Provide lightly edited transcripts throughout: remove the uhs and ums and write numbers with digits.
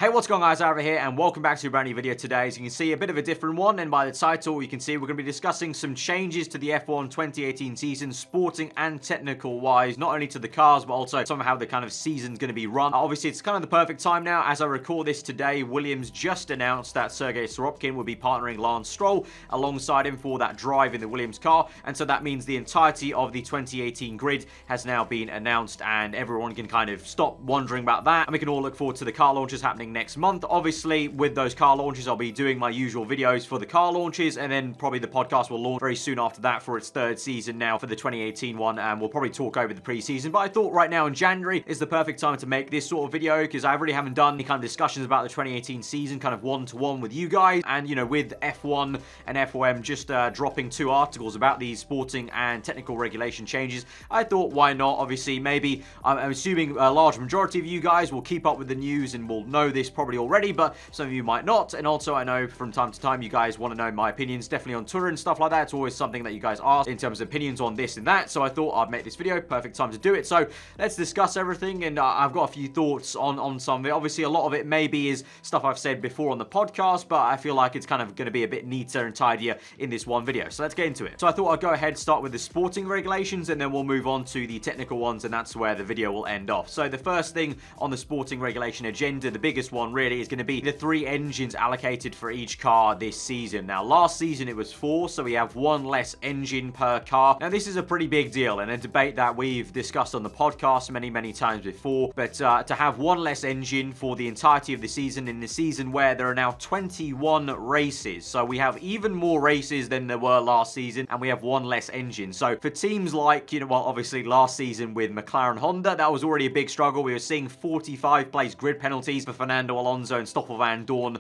Hey, what's going on guys, aarava here, and welcome back to a brand new video today. As you can see, a bit of a different one, and by the title you can see we're going to be discussing some changes to the F1 2018 season, sporting and technical wise, not only to the cars but also some of how the kind of season's going to be run. Obviously it's kind of the perfect time now. As I record this today, Williams just announced that Sergei Sorokin will be partnering Lance Stroll alongside him for that drive in the Williams car, and so that means the entirety of the 2018 grid has now been announced, and everyone can kind of stop wondering about that, and we can all look forward to the car launches happening next month. Obviously, with those car launches, I'll be doing my usual videos for the car launches, and then probably the podcast will launch very soon after that for its third season now for the 2018 one, and we'll probably talk over the preseason. But I thought right now in January is the perfect time to make this sort of video, because I really haven't done any kind of discussions about the 2018 season kind of one-to-one with you guys, and you know, with F1 and FOM just dropping 2 articles about these sporting and technical regulation changes, I thought why not. Obviously, maybe I'm assuming a large majority of you guys will keep up with the news and will know this probably already, but some of you might not. And also, I know from time to time you guys want to know my opinions, definitely on Twitter and stuff like that. It's always something that you guys ask in terms of opinions on this and that, so I thought I'd make this video. Perfect time to do it. So let's discuss everything, and I've got a few thoughts on some of it. Obviously, a lot of it maybe is stuff I've said before on the podcast, but I feel like it's kind of going to be a bit neater and tidier in this one video. So let's get into it. So I thought I'd go ahead, start with the sporting regulations, and then we'll move on to the technical ones, and that's where the video will end off. So the first thing on the sporting regulation agenda, the biggest one really, is going to be the 3 engines allocated for each car this season. Now, last season it was 4, so we have 1 less engine per car. Now, this is a pretty big deal and a debate that we've discussed on the podcast many times before, but to have 1 less engine for the entirety of the season, in the season where there are now 21 races, so we have even more races than there were last season, and we have 1 less engine. So for teams like, you know, well, obviously last season with McLaren Honda, that was already a big struggle. We were seeing 45 place grid penalties for Fernando Alonso and Stoffel Van Dorn,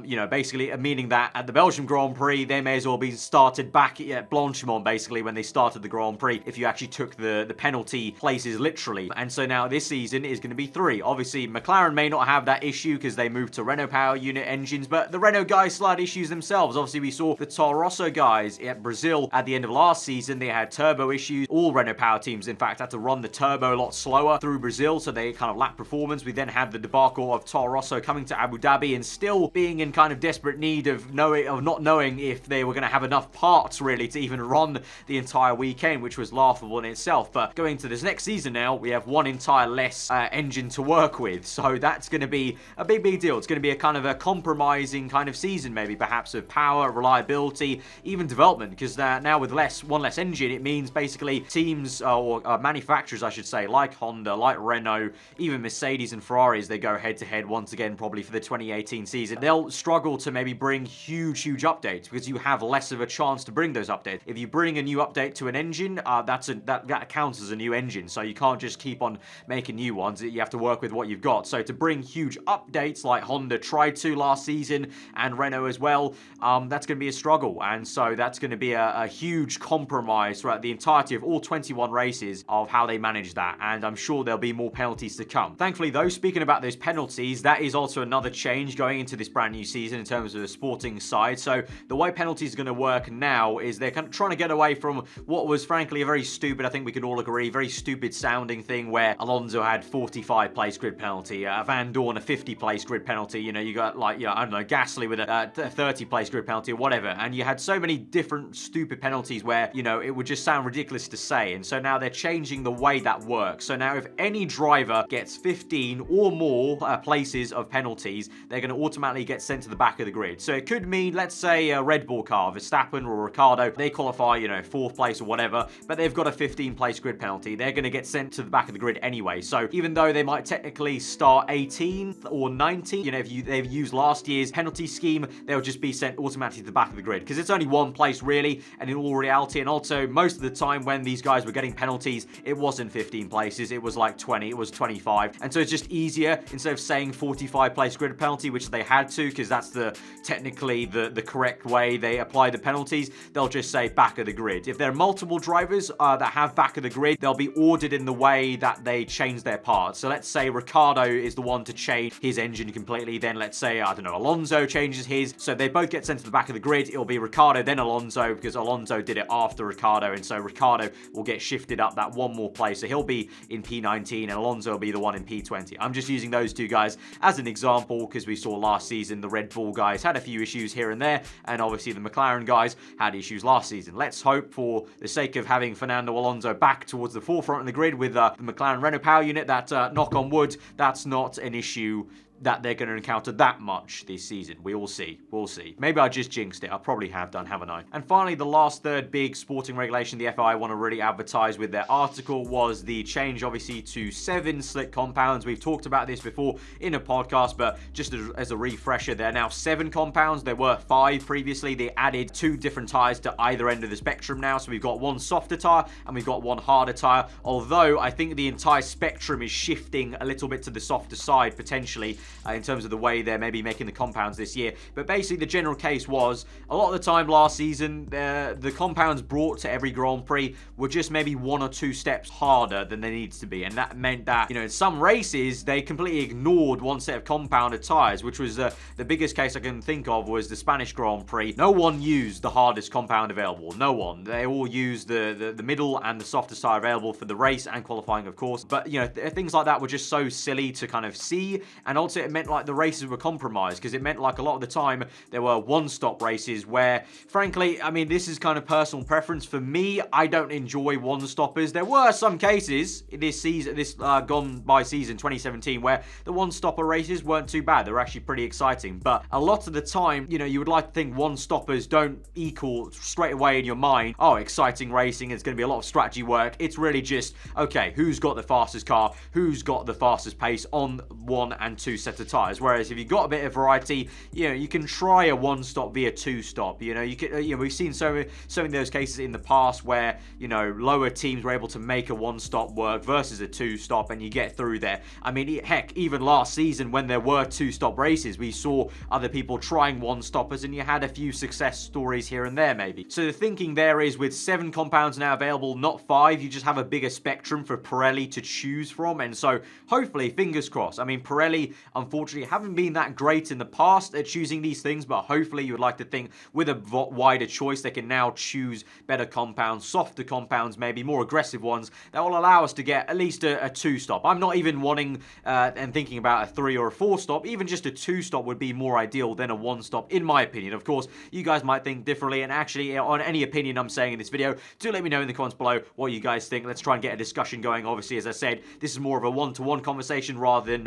you know, basically meaning that at the Belgian Grand Prix, they may as well be started back at Blanchimont, basically, when they started the Grand Prix, if you actually took the penalty places literally. And so now this season is going to be 3. Obviously, McLaren may not have that issue because they moved to Renault power unit engines, but the Renault guys still had issues themselves. Obviously, we saw the Toro Rosso guys at Brazil at the end of last season. They had turbo issues. All Renault power teams, in fact, had to run the turbo a lot slower through Brazil, so they kind of lacked performance. We then had the debacle of Toro Rosso coming to Abu Dhabi and still being in kind of desperate need of not knowing if they were going to have enough parts really to even run the entire weekend, which was laughable in itself. But going to this next season now, we have 1 entire less engine to work with, so that's going to be a big deal. It's going to be a kind of a compromising kind of season, maybe perhaps of power, reliability, even development, because now with 1 less engine, it means basically teams or manufacturers, I should say, like Honda, like Renault, even Mercedes and Ferrari, as they go head to head once again probably for the 2018 season, they'll struggle to maybe bring huge updates because you have less of a chance to bring those updates. If you bring a new update to an engine, that counts as a new engine, so you can't just keep on making new ones. You have to work with what you've got. So to bring huge updates like Honda tried to last season, and Renault as well, that's going to be a struggle, and so that's going to be a huge compromise throughout the entirety of all 21 races of how they manage that, and I'm sure there'll be more penalties to come. Thankfully though, speaking about those penalties, that is also another change going into this brand new season in terms of the sporting side. So the way penalties are going to work now is they're kind of trying to get away from what was frankly a very stupid, I think we could all agree, very stupid sounding thing where Alonso had 45 place grid penalty, Van Dorn a 50 place grid penalty, you know, you got like, you know, I don't know, Gasly with a 30 place grid penalty or whatever, and you had so many different stupid penalties where, you know, it would just sound ridiculous to say. And so now they're changing the way that works. So now if any driver gets 15 or more places of penalties, they're going to automatically get sent to the back of the grid. So it could mean, let's say a Red Bull car, Verstappen or Ricciardo, they qualify, you know, 4th place or whatever, but they've got a 15 place grid penalty. They're going to get sent to the back of the grid anyway. So even though they might technically start 18th or 19th, you know, if they've used last year's penalty scheme, they'll just be sent automatically to the back of the grid, because it's only 1 place really, and in all reality, and also most of the time when these guys were getting penalties, it wasn't 15 places, it was like 20, it was 25, and so it's just easier, instead of saying 45 place grid penalty, which they had to, because that's technically the correct way they apply the penalties, they'll just say back of the grid. If there are multiple drivers that have back of the grid, they'll be ordered in the way that they change their parts. So let's say Ricciardo is the one to change his engine completely, then let's say, I don't know, Alonso changes his, so they both get sent to the back of the grid. It'll be Ricciardo, then Alonso, because Alonso did it after Ricciardo, and so Ricciardo will get shifted up that 1 more place, so he'll be in P19 and Alonso will be the one in P20. I'm just using those 2 guys as an example, because we saw last season the Red Bull guys had a few issues here and there, and obviously the McLaren guys had issues last season. Let's hope, for the sake of having Fernando Alonso back towards the forefront of the grid with the McLaren Renault power unit, that knock on wood, that's not an issue that they're going to encounter that much this season. We will see. We'll see. Maybe I just jinxed it. I probably have done, haven't I? And finally, the last third big sporting regulation the FIA want to really advertise with their article was the change, obviously, to 7 slick compounds. We've talked about this before in a podcast, but just as a refresher, there are now 7 compounds. There were 5 previously. They added 2 different tyres to either end of the spectrum now. So we've got one softer tyre and we've got one harder tyre. Although I think the entire spectrum is shifting a little bit to the softer side, potentially, in terms of the way they're maybe making the compounds this year. But basically, the general case was, a lot of the time last season, the compounds brought to every Grand Prix were just maybe 1 or 2 steps harder than they needed to be. And that meant that, in some races, they completely ignored one set of compounded tyres, which was the biggest case I can think of was the Spanish Grand Prix. No one used the hardest compound available. No one. They all used the middle and the softer tyre available for the race and qualifying, of course. But, things like that were just so silly to kind of see. And also, it meant like the races were compromised, because it meant like a lot of the time there were one-stop races where, frankly, I mean, this is kind of personal preference for me. I don't enjoy one-stoppers. There were some cases in this season, gone by season 2017, where the one-stopper races weren't too bad. They were actually pretty exciting. But a lot of the time, you would like to think one-stoppers don't equal straight away in your mind, oh, exciting racing, it's going to be a lot of strategy work. It's really just, okay, who's got the fastest car? Who's got the fastest pace on 1 and 2 sets of tyres? Whereas if you've got a bit of variety, you can try a one-stop via 2-stop. We've seen so many of those cases in the past where, lower teams were able to make a one-stop work versus a 2-stop, and you get through there. I mean, heck, even last season when there were 2-stop races, we saw other people trying one-stoppers, and you had a few success stories here and there, maybe. So the thinking there is, with 7 compounds now available, not 5, you just have a bigger spectrum for Pirelli to choose from, and so hopefully, fingers crossed. I mean, Pirelli, unfortunately, haven't been that great in the past at choosing these things, but hopefully you would like to think with a wider choice, they can now choose better compounds, softer compounds, maybe more aggressive ones that will allow us to get at least a 2-stop. I'm not even wanting and thinking about a 3 or a 4-stop. Even just a 2-stop would be more ideal than a 1-stop, in my opinion. Of course, you guys might think differently, and actually, on any opinion I'm saying in this video, do let me know in the comments below what you guys think. Let's try and get a discussion going. Obviously, as I said, this is more of a one-to-one conversation rather than,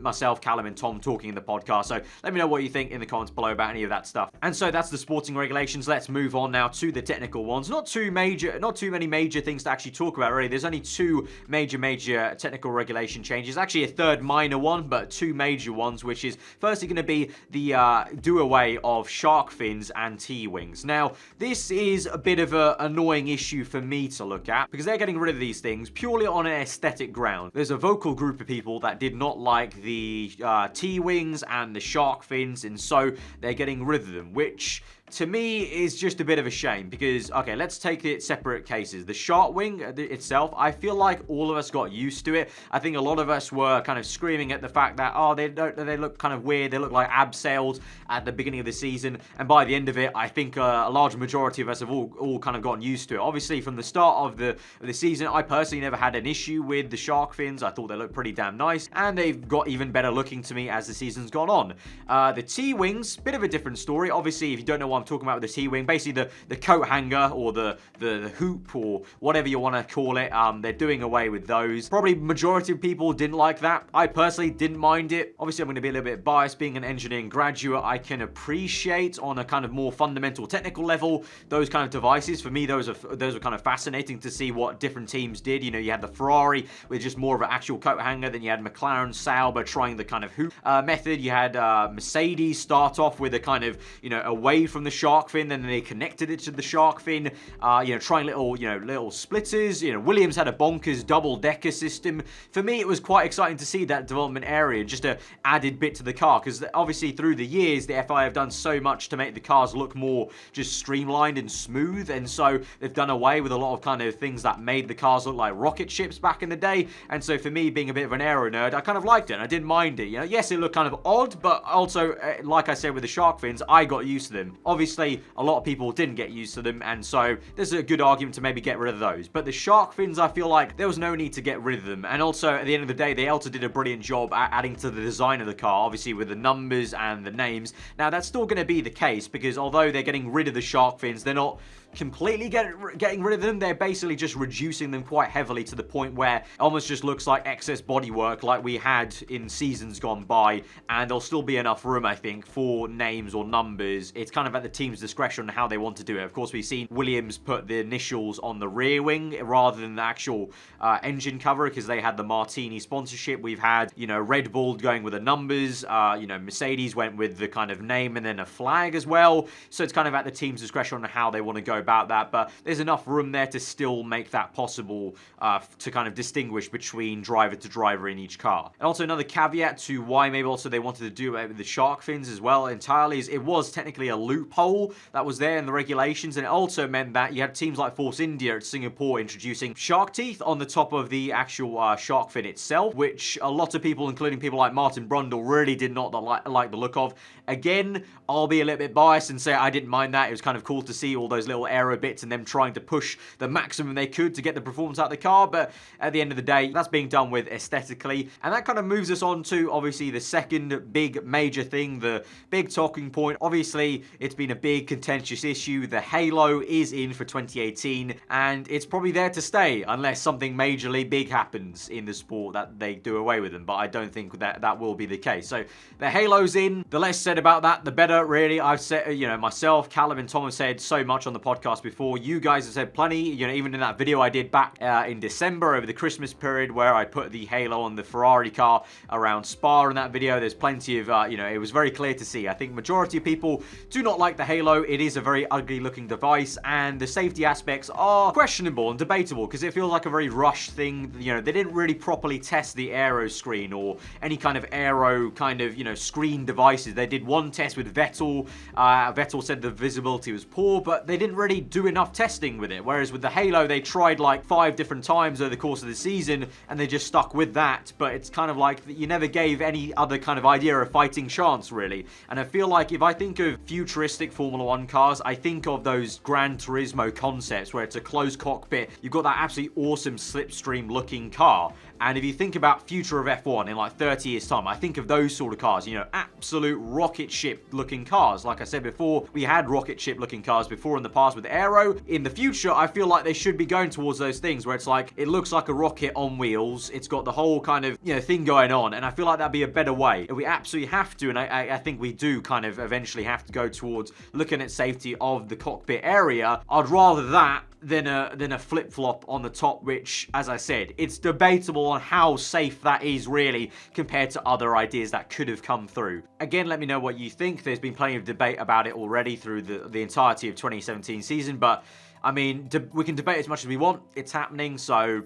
myself, Callum, and Tom talking in the podcast. So let me know what you think in the comments below about any of that stuff. And so that's the sporting regulations. Let's move on now to the technical ones. Not too many major things to actually talk about, really. There's only 2 major technical regulation changes. Actually, a third minor one, but 2 major ones, which is firstly going to be the do away of shark fins and T-wings. Now, this is a bit of an annoying issue for me to look at, because they're getting rid of these things purely on an aesthetic ground. There's a vocal group of people that did not like the T-wings and the shark fins, and so they're getting rid of them, which to me is just a bit of a shame, because, okay, let's take it separate cases. The shark wing itself, I feel like all of us got used to it. I think a lot of us were kind of screaming at the fact that, oh, they look kind of weird, they look like abseils at the beginning of the season, and by the end of it, I think a large majority of us have all kind of gotten used to it. Obviously, from the start of the season, I personally never had an issue with the shark fins. I thought they looked pretty damn nice, and they've got even better looking to me as the season's gone on. The T-wings, bit of a different story. Obviously, if you don't know what I'm talking about with the T-wing, basically the coat hanger or the hoop or whatever you want to call it, they're doing away with those. Probably majority of people didn't like that. I personally didn't mind it. Obviously, I'm going to be a little bit biased. Being an engineering graduate, I can appreciate on a kind of more fundamental technical level those kind of devices. For me, those were kind of fascinating to see what different teams did. You had the Ferrari with just more of an actual coat hanger, then you had McLaren, Sauber trying the kind of hoop method. You had Mercedes start off with a kind of away from the shark fin, then they connected it to the shark fin, trying little splitters. Williams had a bonkers double-decker system. For me, it was quite exciting to see that development area, just an added bit to the car, because obviously through the years, the FIA have done so much to make the cars look more just streamlined and smooth, and so they've done away with a lot of kind of things that made the cars look like rocket ships back in the day. And so for me, being a bit of an aero nerd, I kind of liked it, and I didn't mind it. Yes, it looked kind of odd, but also, like I said with the shark fins, I got used to them. Obviously, a lot of people didn't get used to them, and so there's a good argument to maybe get rid of those. But the shark fins, I feel like there was no need to get rid of them. And also, at the end of the day, they also did a brilliant job at adding to the design of the car, obviously with the numbers and the names. Now, that's still going to be the case, because although they're getting rid of the shark fins, they're not completely getting rid of them. They're basically just reducing them quite heavily to the point where it almost just looks like excess bodywork like we had in seasons gone by, and there'll still be enough room, I think, for names or numbers. It's kind of at the team's discretion on how they want to do it. Of course, we've seen Williams put the initials on the rear wing rather than the actual engine cover, because they had the Martini sponsorship. We've had, you know, Red Bull going with the numbers, you know, Mercedes went with the kind of name and then a flag as well. So it's kind of at the team's discretion on how they want to go about that, but there's enough room there to still make that possible to kind of distinguish between driver to driver in each car. And also another caveat to why maybe also they wanted to do it with the shark fins as well entirely is it was technically a loophole that was there in the regulations, and it also meant that you had teams like Force India at Singapore introducing shark teeth on the top of the actual shark fin itself, which a lot of people, including people like Martin Brundle, really did not like the look of. Again, I'll be a little bit biased and say I didn't mind that. It was kind of cool to see all those little aero bits and them trying to push the maximum they could to get the performance out of the car, but at the end of the day, that's being done with aesthetically. And that kind of moves us on to, obviously, the second big major thing, the big talking point. Obviously, it's been a big contentious issue. The halo is in for 2018, and it's probably there to stay unless something majorly big happens in the sport that they do away with them, but I don't think that will be the case. So the halo's in. The less said about that, the better, really. I've said, you know, myself, Callum and Tom have said so much on the podcast before. You guys have said plenty, you know, even in that video I did back in December over the Christmas period where I put the halo on the Ferrari car around Spa. In that video, there's plenty of, you know, it was very clear to see. I think majority of people do not like the halo. It is a very ugly looking device, and the safety aspects are questionable and debatable because it feels like a very rushed thing. You know, they didn't really properly test the aero screen or any kind of aero kind of, you know, screen devices. They did one test with Vettel. Vettel said the visibility was poor, but they didn't really do enough testing with it. Whereas with the halo, they tried like 5 different times over the course of the season, and they just stuck with that. But it's kind of like you never gave any other kind of idea of fighting chance, really. And I feel like if I think of futuristic Formula 1 cars, I think of those Gran Turismo concepts where it's a closed cockpit. You've got that absolutely awesome slipstream looking car. And if you think about future of F1 in like 30 years time, I think of those sort of cars, you know, absolute rocket ship looking cars. Like I said before, we had rocket ship looking cars before in the past with aero. In the future, I feel like they should be going towards those things where it's like, it looks like a rocket on wheels. It's got the whole kind of, you know, thing going on. And I feel like that'd be a better way. If we absolutely have to, and I think we do kind of eventually have to go towards looking at safety of the cockpit area, I'd rather that than a flip-flop on the top, which, as I said, it's debatable on how safe that is really compared to other ideas that could have come through. Again, let me know what you think. There's been plenty of debate about it already through the entirety of 2017 season, but I mean, we can debate as much as we want. It's happening, so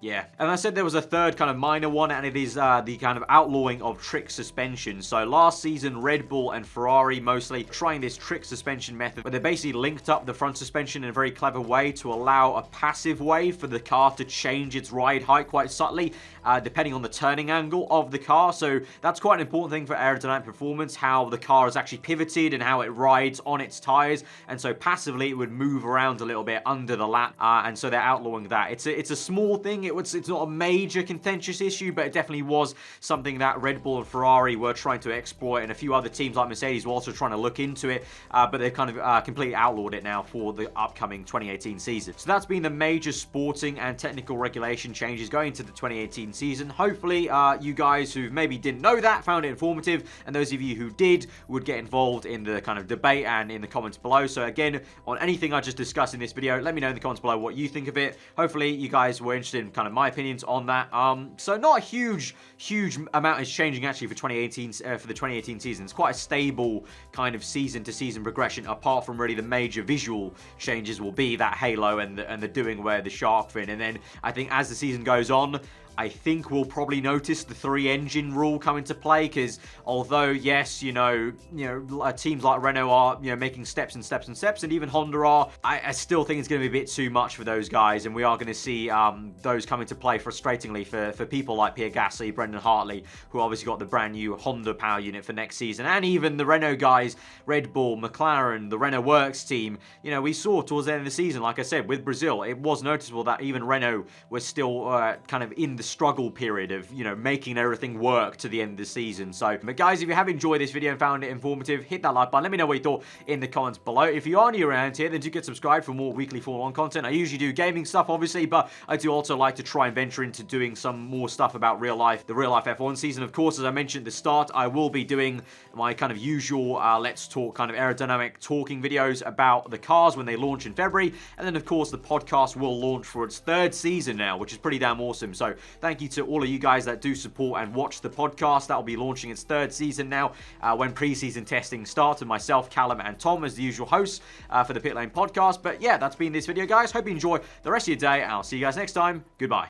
yeah. And I said there was a third kind of minor one, and it is the kind of outlawing of trick suspension. So last season, Red Bull and Ferrari mostly trying this trick suspension method where they basically linked up the front suspension in a very clever way to allow a passive way for the car to change its ride height quite subtly, depending on the turning angle of the car. So that's quite an important thing for aerodynamic performance, how the car is actually pivoted and how it rides on its tires. And so passively, it would move around a little bit under the lap. And so they're outlawing that. It's a small thing. It's not a major contentious issue, but it definitely was something that Red Bull and Ferrari were trying to exploit, and a few other teams like Mercedes were also trying to look into it, but they've kind of completely outlawed it now for the upcoming 2018 season. So that's been the major sporting and technical regulation changes going into the 2018 season. Hopefully, you guys who maybe didn't know that found it informative, and those of you who did would get involved in the kind of debate and in the comments below. So again, on anything I just discussed in this video, let me know in the comments below what you think of it. Hopefully, you guys were interested in kind of my opinions on that. So not a huge amount is changing actually for 2018 for the 2018 season. It's quite a stable kind of season to season progression, apart from really the major visual changes will be that halo and the doing where the shark fin. And then I think as the season goes on, I think we'll probably notice the 3-engine rule come into play, because although, yes, teams like Renault are, making steps and steps and steps, and even Honda are, I still think it's going to be a bit too much for those guys, and we are going to see those come into play frustratingly for people like Pierre Gasly, Brendan Hartley, who obviously got the brand new Honda power unit for next season, and even the Renault guys, Red Bull, McLaren, the Renault Works team. We saw towards the end of the season, like I said, with Brazil, it was noticeable that even Renault was still kind of in the struggle period of, making everything work to the end of the season. So, but guys, if you have enjoyed this video and found it informative, hit that like button. Let me know what you thought in the comments below. If you are new around here, then do get subscribed for more weekly Formula 1 content. I usually do gaming stuff, obviously, but I do also like to try and venture into doing some more stuff about real life, the real life F1 season. Of course, as I mentioned at the start, I will be doing my kind of usual let's talk kind of aerodynamic talking videos about the cars when they launch in February. And then, of course, the podcast will launch for its 3rd season now, which is pretty damn awesome. So thank you to all of you guys that do support and watch the podcast. That will be launching its 3rd season now when pre-season testing starts, and myself, Callum, and Tom as the usual hosts for the Pit Lane podcast. But yeah, that's been this video, guys. Hope you enjoy the rest of your day, and I'll see you guys next time. Goodbye.